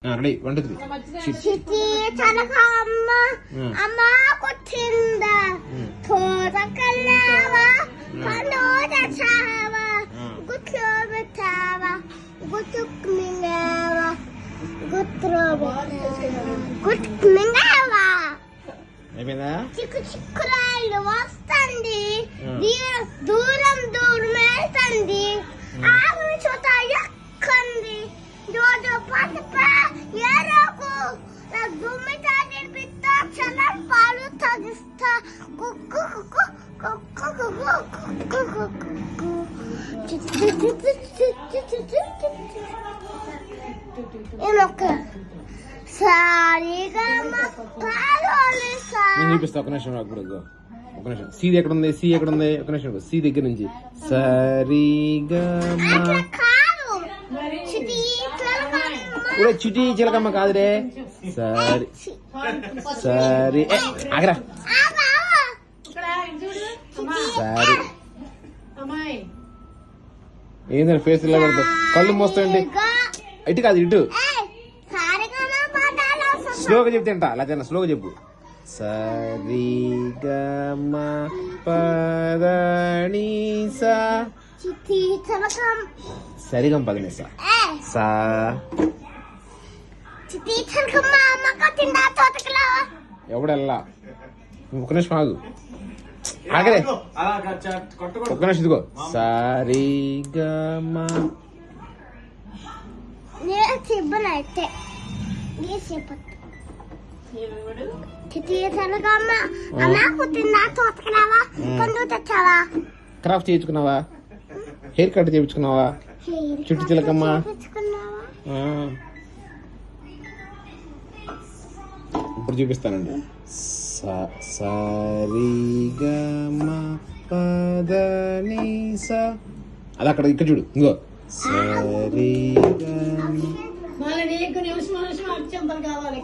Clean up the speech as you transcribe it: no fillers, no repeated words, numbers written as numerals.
Ready 1 2 3 Chitti చలకమ్మ అమ్మ కొట్టిందా తోటకల్లావా కనోద చావా గుట్లోబెట్టావా గుట్టుకుమింగావా గుట్టుకుమింగావా అయిపోయిందా? చిక్కు చిక్కురాయిలు వస్తుంది దూరం దూరం వెళ్తుంది ఆమె చోట ఎక్కంది జోజో పట్ట ఎరకు నా గుమ్మి తాగిన పిత్త చలం పాలు తాగిస్తా కుక్కు కుక్కు కుక్కు కుక్కు ఏమొక్క సారీగా పాలోలిసా నేను చూపిస్తా. ఒక నిమిషం నాకు కూడా ఒక నిమిషం. సి ఎక్కడ ఉంది? సి ఎక్కడ ఉంది? ఒక నిమిషం. సి దగ్గర నుంచి సరిగా చిటి చిలకమ్మ కాదురే. సరి సరి ఆగరా. సరి ఏంటంటే ఫేస్ ఇలా పెడతావు, కళ్ళు మోస్తాయండి. ఇటు కాదు ఇటు. స్లోగా చెప్తే లేకపోతే స్లోగా చెప్పు. సరిగమ పదనీసా సరిగమ పదనీసా సా ఎవడల్లా. ఒక్క నిమిషం ఆగు, ఆగరే. ఒక్క నిమిషం ఇదిగో. సరిగమ క్రాఫ్ట్ చేయించుకున్నావా? హెయిర్ కట్ చేయించుకున్నావా? చుట్టు చిలకమ్మ ఇప్పుడు చూపిస్తానండి. సరిగమ పదనీసా అది అక్కడ ఇక్కడ చూడు. ఇంకో సరిగమ